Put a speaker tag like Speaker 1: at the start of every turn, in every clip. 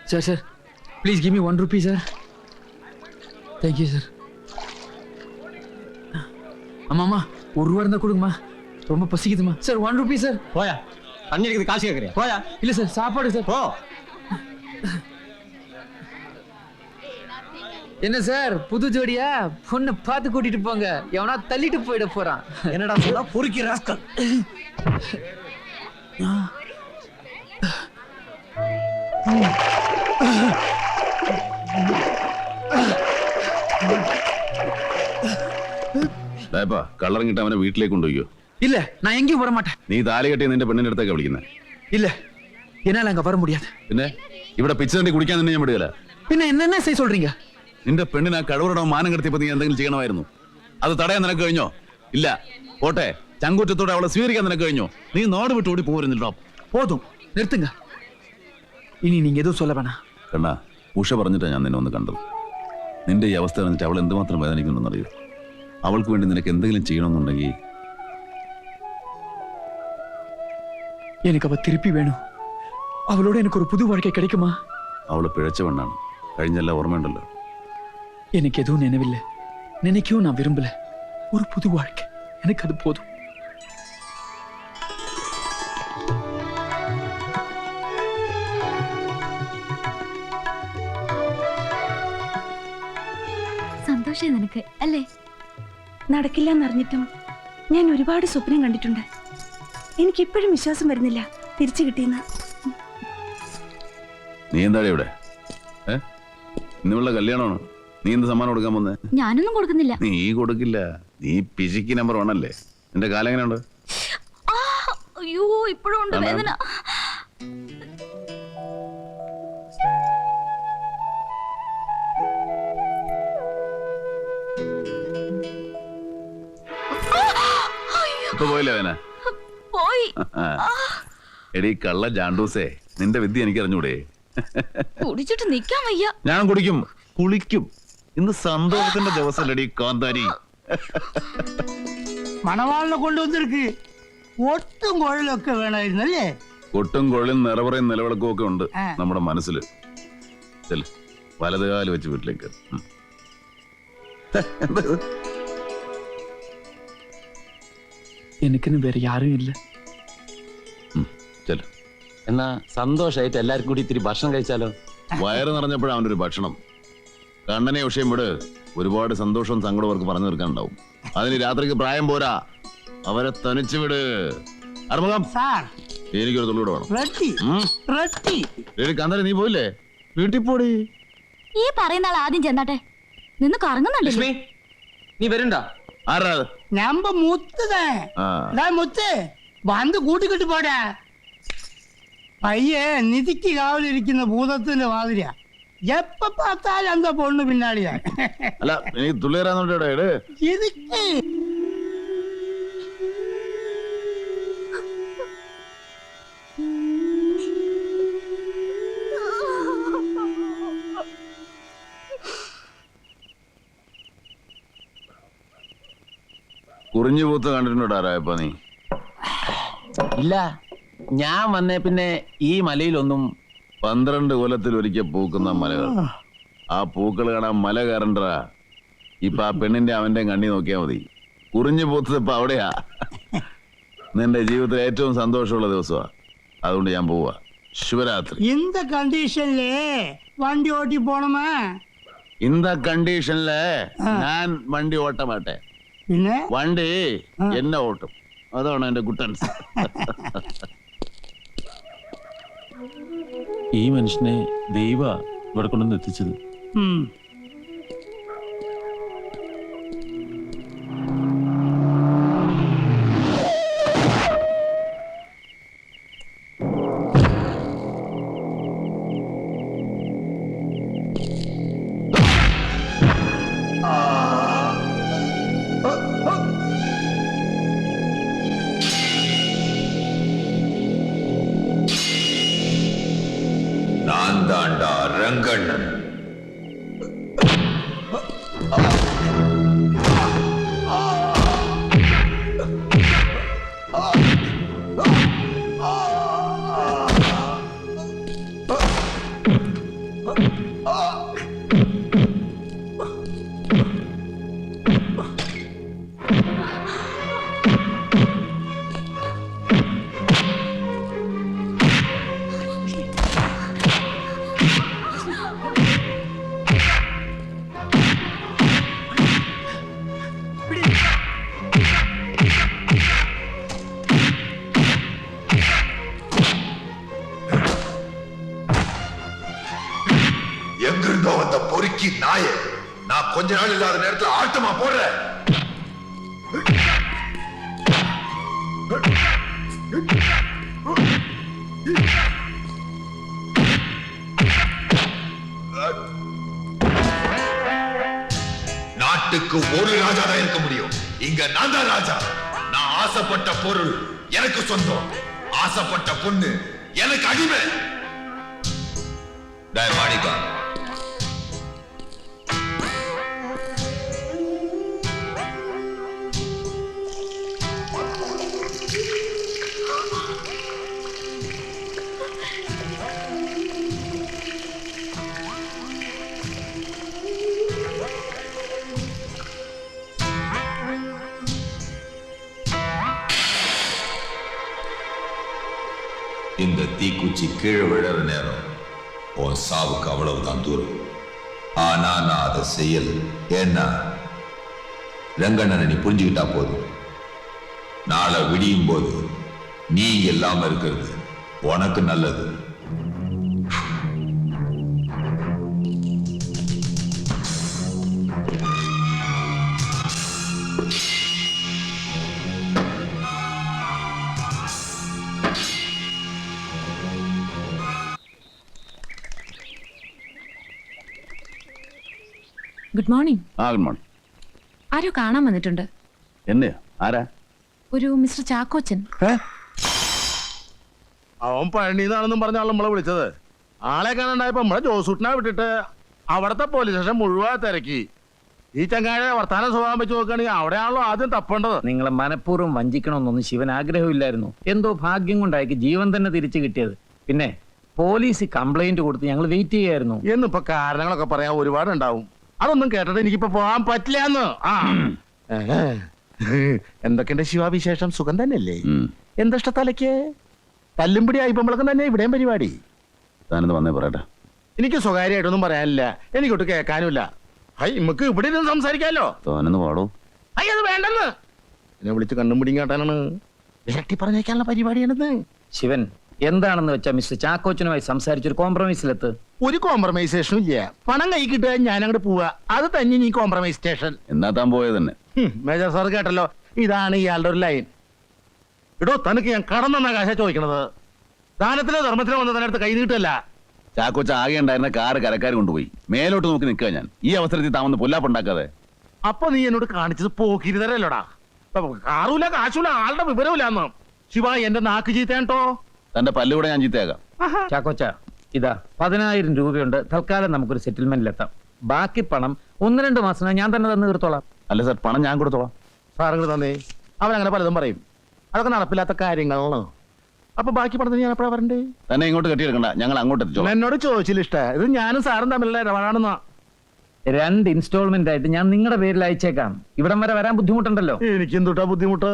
Speaker 1: Sir, please give me 1 rupee, sir. Thank you, sir. அம்மா 1 ரூபா இருந்தா கொடுங்கம்மா, ரொம்ப பசிக்குதுமா. Sir 1 Ruby sir.
Speaker 2: போயா, தண்ணி இருக்குது, காசு கேட்குறியா? போயா.
Speaker 1: இல்லை சார், சாப்பாடு சார்.
Speaker 2: போ.
Speaker 1: என்ன சார் புது ஜோடியா? பொண்ணை பார்த்து கூட்டிட்டு போங்க, எவனா தள்ளிட்டு போயிட போறான்.
Speaker 2: என்னடா சொல்ல பொறுக்கி ராஸ்கல்.
Speaker 3: കള്ളറിങ്ങിട്ട് അവനെ വീട്ടിലേക്ക് കൊണ്ടുപോയോ?
Speaker 1: இல்ல, நான் எங்கேயும் வர மாட்டேன்.
Speaker 3: നീ താലി കെട്ടി നിന്റെ പെണ്ണിന്റെ അടുത്തേക്ക് വിളിക്കുന്നത്?
Speaker 1: இல்ல, என்னால அங்க வர முடியாது.
Speaker 3: പിന്നെ ഇവിടെ പിച്ച തണ്ടി കുടിക്കാൻ തന്നെ ഞാൻ വിടുകയില്ല.
Speaker 1: പിന്നെ என்ன செய்ய சொல்றீங்க?
Speaker 3: നിന്റെ പെണ്ണിന് ആ കഴിവറടോ മാനം കെടുത്തിയപ്പോ നീ എന്തെങ്കിലും ചെയ്യണമായിരുന്നു. അത് തടയാൻ നിനക്ക് കഴിഞ്ഞോ? ഇല്ല. പോട്ടെ, ചങ്കൂറ്റത്തോടെ അവളെ സ്വീകരിക്കാൻ നിനക്ക് കഴിഞ്ഞോ? നീ നാട് വിട്ട് ഓടി പോരുന്നില്ലോ.
Speaker 1: போதும், நிறுத்துங்க. ഇനി நீங்க எதுவும் சொல்ல வேணாம்.
Speaker 3: കണ്ണാ, ഉഷ പറഞ്ഞിട്ടാണ് ഞാൻ നിന്നെ ഒന്ന് കണ്ടത്. നിന്റെ ഈ അവസ്ഥ അറിഞ്ഞിട്ട് അവൾ എന്തുമാത്രം വേദനിക്കുന്നുണ്ടെന്നറിയോ? അവൾക്ക് വേണ്ടി നിനക്ക് എന്തെങ്കിലും ചെയ്യണമെന്നുണ്ടെങ്കിൽ
Speaker 1: எனக்கு அவ திருப்பி வேணும். அவளோட எனக்கு ஒரு புது வாழ்க்கை கிடைக்குமா?
Speaker 3: അവള് പിഴച്ച പെണ്ണാണ്. കഴിഞ്ഞല്ല ഓർമ്മയുണ്ടല്ലോ.
Speaker 1: எனக்கு எதுவும் நினைவில்லை, நினைக்கவும் நான் விரும்பல. ஒரு புது வாழ்க்கை எனக்கு அது போதும்.
Speaker 4: സന്തോഷം നിനക്ക് അല്ലേ? നടക്കില്ല എന്നറിഞ്ഞിട്ടും ഞാൻ ഒരുപാട് സ്വപ്നം കണ്ടിട്ടുണ്ട്. എനിക്കിപ്പോഴും വിശ്വാസം വരുന്നില്ല തിരിച്ചു കിട്ടിയെന്ന്.
Speaker 3: നീ എന്താടി ഇവിടെ? ഇന്നുമുള്ള കല്യാണമാണ്. നീ എന്ത് സമ്മാനം കൊടുക്കാൻ പോന്നെ?
Speaker 4: ഞാനൊന്നും കൊടുക്കുന്നില്ല.
Speaker 3: നീ കൊടുക്കില്ല. നീ പിശിക്ക് നമ്പർ 1 അല്ലേ? നിന്റെ കാലം എങ്ങനെയുണ്ട്?
Speaker 4: അയ്യോ, ഇപ്പോഴും ഉണ്ട് വേദന.
Speaker 3: പോയില്ലേ വേന?
Speaker 4: പോയി.
Speaker 3: എടീ കള്ള ജാണ്ടൂസേ, നിന്റെ വിദ്യ എനിക്ക് അറിഞ്ഞൂടെ?
Speaker 4: കുടിച്ചിട്ട് നിക്കാൻ വയ്യ.
Speaker 3: ഞാൻ കുടിക്കും, കുളിക്കും. ഇന്ന് സന്തോഷത്തിന്റെ ദിവസമല്ലടി കാന്താരി.
Speaker 5: മണവാളിനെ കൊണ്ടുവന്നിருக்கு. ഒട്ടും കുഴലൊക്കെ വേണമായിരുന്നല്ലേ?
Speaker 3: ഒട്ടും കുഴലും നിറവറയും നിലവിളക്കും ഒക്കെ ഉണ്ട് നമ്മുടെ മനസ്സിൽ. വലതുകാല് വെച്ച് വീട്ടിലേക്ക്.
Speaker 1: എനിക്കിന്ന് വേറെ யாரும் ഇല്ല.
Speaker 2: എന്നാ സന്തോഷമായിട്ട് എല്ലാവർക്കും കൂടി ഇത്തിരി ഭക്ഷണം കഴിച്ചാലോ?
Speaker 3: വയറ് നിറഞ്ഞപ്പോഴാണ് അവനൊരു ഭക്ഷണം. കണ്ണനെ വിഷയം വിട്. ഒരുപാട് സന്തോഷവും സങ്കടവും അവർക്ക് പറഞ്ഞു തീർക്കാനുണ്ടാവും. അതിന് രാത്രിക്ക് പ്രായം പോരാ, അവരെ തനിച്ചു വിട്. അറുമുഖം, എനിക്കൊരു തുള്ളിയുടെ വേണം. കാന്താരി, നീ പോയില്ലേ? വീട്ടിൽ പോടി.
Speaker 4: ഈ പറയുന്ന ആൾ ആദ്യം ചെന്നാട്ടെ. നിന്ന് കറങ്ങുന്നുണ്ടല്ലേ?
Speaker 1: നീ വരണ്ട.
Speaker 3: ആരാ?
Speaker 5: ഞമ്പ മുത്ത് വന്ന് കൂട്ടിക്കിട്ട് പോടാ. പയ്യെ നിധിക്ക് കാവലിരിക്കുന്ന ഭൂതത്തിന്റെ മാതിരിയാ. എപ്പ பார்த்தாலும் அந்த பொண்ணு പിന്നാളിയാ.
Speaker 3: അല്ല, നീ തുള്ളിയറാന്നോട്ടെ.
Speaker 5: இதுக்கு
Speaker 3: കുറിഞ്ഞു പൂത്ത് കണ്ടിട്ടുണ്ടോടാരായപ്പ നീ?
Speaker 2: ഇല്ല, ഞാൻ വന്നേ പിന്നെ ഈ മലയിലൊന്നും.
Speaker 3: 12 കൊല്ലത്തിൽ ഒരിക്കൽ പൂക്കുന്ന മലകൾ. ആ പൂക്കൾ കാണാൻ മല കയറണ്ടാ. ഇപ്പൊ ആ പെണ്ണിന്റെ അവന്റെ കണ്ണി നോക്കിയാ മതി. കുറിഞ്ഞു പൂത്തത് ഇപ്പൊ അവിടെയാ. നിന്റെ ജീവിതത്തിൽ ഏറ്റവും സന്തോഷമുള്ള ദിവസമാ. അതുകൊണ്ട് ഞാൻ പോവാ. ശുഭരാത്രി.
Speaker 5: இந்த கண்டிஷன்ல വണ്ടി ഓട്ടി പോണമാ?
Speaker 3: இந்த കണ്ടീഷനില് ഞാൻ വണ്ടി ഓട്ട മാട്ടെ.
Speaker 5: പിന്നെ
Speaker 3: വണ്ടി എന്നെ ഓട്ടും. അതാണ് എന്റെ ഗുട്ടൻസ്.
Speaker 2: ഈ മനുഷ്യനെ ദൈവ ഇവിടെ കൊണ്ടുവന്ന് എത്തിച്ചത്.
Speaker 6: ரங்கண்ணன். எங்கிருந்தோ வந்த பொறுக்கி நாய நான் கொஞ்ச நாள் இல்லாத நேரத்துல ஆட்டமா போடுறேன். நாட்டுக்கு ஒரு ராஜா தான் இருக்க முடியும். இங்க நான் தான் ராஜா. நான் ஆசைப்பட்ட பொருள் எனக்கு சொந்தம், ஆசைப்பட்ட பொண்ணு எனக்கு அடிமை. டேய் மாணிக்கா, இந்த தீக்குச்சி கீழே விழற நேரம் உன் சாவுக்கு அவ்வளவுதான் தூரம். ஆனா நான் அதை செய்யல. ஏன்னா ரங்கண்ணனை நீ புரிஞ்சுக்கிட்டா போதும். நாளை விடியும் போது நீ இல்லாம இருக்கிறது உனக்கு நல்லது.
Speaker 7: Good morning.
Speaker 3: Good morning.
Speaker 7: ആരോ കാണാൻ വന്നിട്ടുണ്ട്.
Speaker 3: എന്നെയാ? ആരാ?
Speaker 7: ഒരു മിസ്റ്റർ ചാക്കോച്ചൻ.
Speaker 8: അവൻ പഴനിന്നാണെന്നും പറഞ്ഞാൽ നമ്മളെ വിളിച്ചത്. ആളെ കാണാണ്ടായപ്പോ നമ്മളെ ജോസൂട്ടിനെ വിട്ടിട്ട് അവിടത്തെ പോലീസ് സ്റ്റേഷൻ മുഴുവൻ തിരക്കി. ഈ ചങ്ങാഴെ വർത്താനം സ്വഭാവം വെച്ച് നോക്കുകയാണെങ്കിൽ അവിടെയാണല്ലോ ആദ്യം തപ്പേണ്ടത്.
Speaker 1: നിങ്ങളെ മനഃപൂർവ്വം വഞ്ചിക്കണമെന്നൊന്നും ശിവൻ ആഗ്രഹമില്ലായിരുന്നു. എന്തോ ഭാഗ്യം കൊണ്ടായിരിക്കും ജീവൻ തന്നെ തിരിച്ചു കിട്ടിയത്. പിന്നെ പോലീസ് കംപ്ലൈന്റ് കൊടുത്ത് ഞങ്ങൾ വെയിറ്റ് ചെയ്യായിരുന്നു.
Speaker 8: എന്നിപ്പോ കാരണങ്ങളൊക്കെ പറയാൻ ഒരുപാട് ഉണ്ടാവും. അതൊന്നും കേട്ടിട്ട് എനിക്കിപ്പോ പോകാൻ പറ്റില്ലാന്ന്. ആ എന്തൊക്കെയുണ്ട് ശിവാവിശേഷം? സുഖം തന്നെയല്ലേ? എന്താ തലയ്ക്ക് തല്ലുംപിടി ആയിപ്പോഴൊക്കെ തന്നെ ഇവിടെയും പരിപാടി.
Speaker 3: താനെന്ന് വന്നേ പറയട്ടെ.
Speaker 8: എനിക്ക് സ്വകാര്യമായിട്ടൊന്നും പറയാനില്ല. എനിക്കൊട്ട് കേൾക്കാനുമില്ല. ഹൈ നമുക്ക് ഇവിടെ ഇരുന്ന് സംസാരിക്കാമല്ലോ.
Speaker 3: തോനെന്ന് പാടൂ.
Speaker 8: അയ്യ അത് വേണ്ടെന്ന്. എന്നെ വിളിച്ച് കണ്ണും പിടിയും കാട്ടാനാണ്. ഇരട്ടി പറഞ്ഞേക്കാനുള്ള പരിപാടിയാണെന്ന്.
Speaker 1: ശിവൻ എന്താണെന്ന് വെച്ചാൽ മിസ്റ്റർ ചാക്കോച്ചനുമായി സംസാരിച്ചൊരു കോംപ്രമൈസിലെത്ത്.
Speaker 8: ഒരു കോംപ്രമൈസേഷനും ഇല്ല. പണം കൈ കിട്ടുക, ഞാൻ അങ്ങോട്ട് പോവാ. അത് തന്നെ നീ കോംപ്രമൈസ് സ്റ്റേഷൻ.
Speaker 3: എന്നാ താൻ പോയത് തന്നെ.
Speaker 8: മേജർ സാർ കേട്ടല്ലോ, ഇതാണ് ഇയാളുടെ ഒരു ലൈൻ. ഇടോ തനിക്ക് ഞാൻ കടന്നെന്ന കാശ ചോദിക്കണത്. ദാനത്തിനോ ധർമ്മത്തിനോ വന്നതിനടുത്ത് കൈ നീട്ടല്ല.
Speaker 3: ചാക്കോച്ച ആകെ ഉണ്ടായിരുന്ന കാറ് കരക്കാർ കൊണ്ടുപോയി. മേലോട്ട് നോക്കി നിൽക്കുക ഞാൻ. ഈ അവസരത്തിൽ താമന്ന് പൊല്ലാപ്പുണ്ടാക്കാതെ.
Speaker 8: അപ്പൊ നീ എന്നോട് കാണിച്ചത് പോക്കിരുതരല്ലോടാ. കാറൂല, കാശൂല, ആളുടെ വിവരമില്ലാന്ന്. ശിവ എന്റെ നാക്ക് ചീത്തേട്ടോ.
Speaker 3: തന്റെ പല്ലുകൂടെ ഞാൻ ചീത്തയാകാം.
Speaker 1: ചാക്കോച്ച ഇതാ 10,000 രൂപയുണ്ട്. തൽക്കാലം നമുക്കൊരു സെറ്റിൽമെന്റിലെത്താം. ബാക്കി പണം 1-2 മാസം ഞാൻ തന്നെ തന്നു തീർത്തോളാം.
Speaker 3: അല്ല സാർ, പണം ഞാൻ കൊടുത്തോളാം.
Speaker 8: സാറുകൾ തന്നേ. അവനങ്ങനെ പലതും പറയും. അതൊക്കെ നടപ്പില്ലാത്ത കാര്യങ്ങളാണ്. അപ്പൊ ബാക്കി പണത്തിന് ഞാൻ എപ്പോഴാ വരണ്ടേ?
Speaker 3: തന്നെ ഇങ്ങോട്ട് കെട്ടിയെടുക്കണ്ട, ഞങ്ങൾ അങ്ങോട്ട് എത്തിച്ചോളാം.
Speaker 8: എന്നോട് ചോദിച്ചില്ല. ഇഷ്ട ഇത് ഞാനും സാറും തമ്മിലുള്ള ഇടപാടാണെന്നാ.
Speaker 1: 2 ഇൻസ്റ്റാൾമെന്റ് ആയിട്ട് ഞാൻ നിങ്ങളുടെ പേരിൽ അയച്ചേക്കാം. ഇവിടം വരെ വരാൻ ബുദ്ധിമുട്ടുണ്ടല്ലോ.
Speaker 8: എനിക്ക് എന്തുട്ടാ ബുദ്ധിമുട്ട്?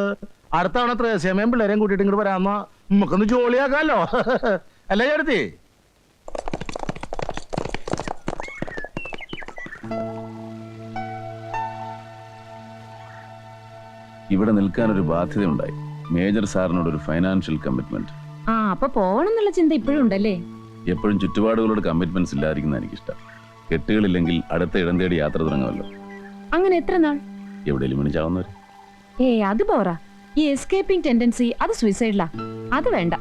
Speaker 8: അടുത്ത തവണ ത്രേസ്യമയും പിള്ളേരെയും കൂട്ടിയിട്ട് ഇങ്ങോട്ട് വരാമെന്നാ. നമുക്കൊന്ന് ജോളിയാക്കാമല്ലോ. അല്ലേ ചേർത്തി?
Speaker 3: ഇവിടെ നിൽക്കാനൊരു ബാധ്യത ഉണ്ടായി. മേജർ സാറിനോട് ഒരു ഫൈനാൻഷ്യൽ കമ്മിറ്റ്മെന്റ്.
Speaker 7: ആ അപ്പൊ പോകണം എന്നുള്ള ചിന്ത ഇപ്പോഴും ഉണ്ടല്ലേ?
Speaker 3: എപ്പോഴും ചുറ്റുപാടുകളോട് കമ്മിറ്റ്മെന്റ്സ് ഇല്ലാതിരിക്കുന്ന എനിക്കിഷ്ടം. കെട്ടുകളില്ലെങ്കിൽ അടുത്ത ഇടം തേടി യാത്ര തുടങ്ങുമല്ലോ.
Speaker 7: അങ്ങനെ എത്ര നാൾ?
Speaker 3: എവിടെയെങ്കിലും വിളിച്ചാവുന്നവർ.
Speaker 7: അത് പോരാ. ഈ എസ്കേപ്പിംഗ് ടെൻഡൻസി അത് സൂയിസൈഡിലാ. അത് വേണ്ട.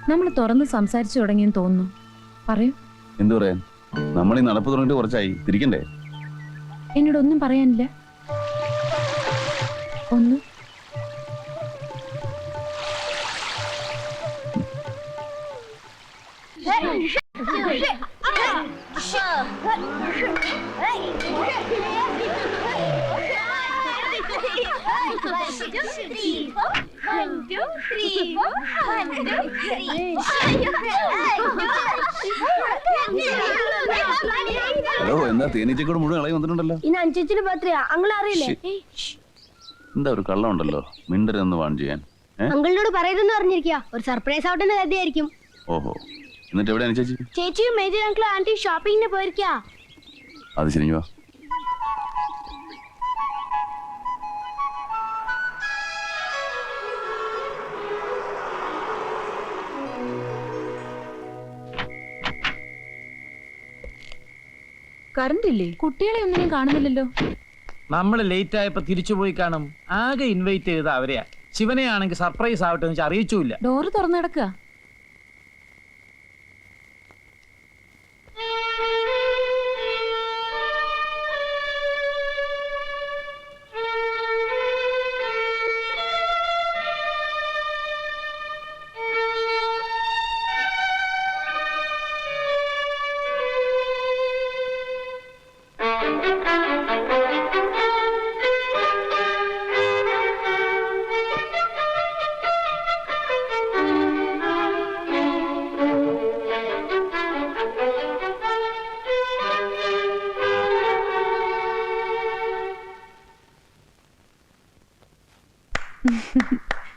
Speaker 7: നമ്മൾ തുറന്ന് സംസാരിച്ചു തുടങ്ങിയെന്ന് തോന്നുന്നു. പറയൂ.
Speaker 3: എന്തു പറയാൻ? നമ്മൾ ഈ നടപ്പ് തുടങ്ങിട്ട് കുറച്ചായി. തിരിക്കണ്ടേ?
Speaker 7: എന്നോടൊന്നും പറയാനില്ല. ഒന്നും
Speaker 3: ഹലോ എന്താ തേനീച്ചക്കൂട് മുഴുവൻ ഇളകി വന്നിട്ടുണ്ടല്ലോ.
Speaker 9: ഇന്ന് അഞ്ചിന് ബർത്ത്ഡേ അങ്കിൾ അറിയില്ലേ?
Speaker 3: എന്താ ഒരു കള്ളം ഉണ്ടല്ലോ, മിണ്ടരെന്ന് വാൺ ചെയ്യാൻ.
Speaker 9: അങ്കിളിനോട് പറയരുതെന്ന് പറഞ്ഞിരിക്കുക. ഒരു സർപ്രൈസ് ആവട്ടെ എന്ന് കരുതിയായിരിക്കും.
Speaker 3: ഓഹോ, എന്നിട്ട് എവിടെയാണ് ചേച്ചി?
Speaker 9: ചേച്ചിയും മേജർ അങ്കിൾ ആന്റി ഷോപ്പിങ്ങിന് പോയിരിക്കാ.
Speaker 3: അത് ശരി, വാ.
Speaker 7: കറണ്ട് ഇല്ലേ? കുട്ടികളെ ഒന്നും കാണുന്നില്ലല്ലോ.
Speaker 1: നമ്മൾ ലേറ്റ് ആയപ്പോ തിരിച്ചു പോയി കാണും. ആകെ ഇൻവൈറ്റ് ചെയ്ത അവരെയാ. ശിവനെ ആണെങ്കിൽ സർപ്രൈസ് ആവട്ടെ എന്ന് അറിയിച്ചില്ല.
Speaker 7: ഡോറ് തുറന്നു കിടക്കുക.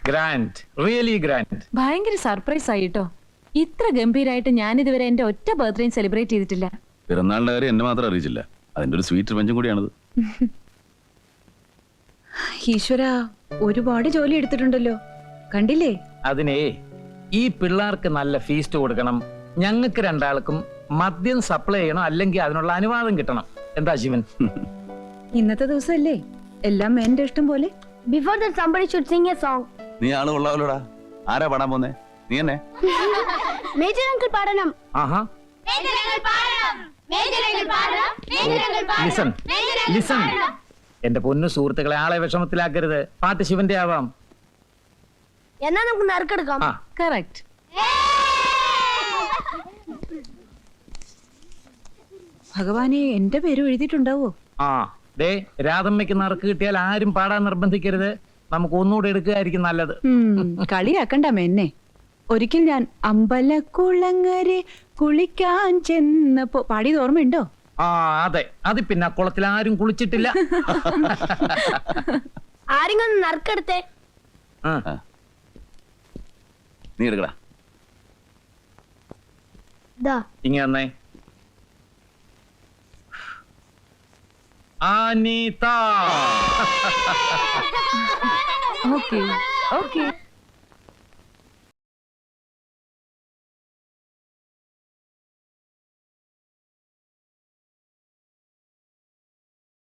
Speaker 1: Grand, really grand.
Speaker 7: ഭയങ്കര സർപ്രൈസ് ആയിട്ടോ. ഇത്ര ഗംഭീരായിട്ട് ഞാൻ ഇതുവരെ എന്റെ ഒറ്റ ബർത്ത്ഡേ സെലിബ്രേറ്റ് ചെയ്തിട്ടില്ല.
Speaker 3: പിറന്നാളിന്റെ കാര്യം എന്നെ മാത്രം അറിയിച്ചില്ല. അതിന്റെ ഒരു സ്വീറ്റ് പഞ്ചും കൂടിയാണത്.
Speaker 4: ഈശ്വര, ഒരുപാട് ജോലി എടുത്തിട്ടുണ്ടല്ലോ, കണ്ടില്ലേ?
Speaker 1: അതിനെ ഈ പിള്ളേർക്ക് നല്ല ഫീസ്റ്റ് കൊടുക്കണം, ഞങ്ങൾക്ക് രണ്ടാൾക്കും മദ്യം സപ്ലൈ ചെയ്യണം, അല്ലെങ്കിൽ അതിനുള്ള അനുവാദം കിട്ടണം. എന്താ ശിവൻ?
Speaker 4: ഇന്നത്തെ ദിവസമല്ലേ, എല്ലാം എന്റെ ഇഷ്ടം പോലെ.
Speaker 9: Before that somebody should sing a song.
Speaker 3: നീ ആള് കൊള്ളാവല്ലോടാ. ആരാ പാടാൻ പോന്നേ? നീ എന്നെ?
Speaker 9: മേജർ അങ്കിൾ പാടണം.
Speaker 1: ആഹാ,
Speaker 9: മേജർ അങ്കിൾ പാടണം. മേജർ അങ്കിൾ പാടണം. മേജർ അങ്കിൾ പാടണം.
Speaker 1: Listen listen. എന്റെ പൊന്നു സുഹൃത്തുക്കളെ, ആളെ വിഷമത്തിലാക്കരുത്. പാട്ട് ശിവന്റെ ആവാം.
Speaker 9: എന്നാ നമുക്ക് നറുക്കെടുക്കാം.
Speaker 1: ആ,
Speaker 7: കറക്റ്റ്.
Speaker 4: ഭഗവാനെ, എന്റെ പേര് എഴുതിയിട്ടുണ്ടാവോ?
Speaker 1: ആ ദേ, രാധമ്മയ്ക്ക് നറുക്ക് കിട്ടിയാൽ ആരും പാടാൻ നിർബന്ധിക്കരുത്. നമുക്ക് ഒന്നുകൂടെ എടുക്കുകയായിരിക്കും നല്ലത്.
Speaker 4: കളിയാക്കണ്ടാമേ എന്നെ. ഒരിക്കൽ ഞാൻ അമ്പലക്കുളങ്ങരെ കുളിക്കാൻ ചെന്നപ്പോ പാടിയത് ഓർമ്മയുണ്ടോ?
Speaker 1: ആ അതെ, അത് പിന്നെ കുളത്തിൽ ആരും കുളിച്ചിട്ടില്ല.
Speaker 9: ആരെങ്കിലും നറുക്കെടുത്തേ.
Speaker 1: ആ,
Speaker 3: നീ എടുക്കടാ.
Speaker 9: ദാ
Speaker 1: ഇങ്ങ വന്നേ. അനിത.
Speaker 7: Okay okay.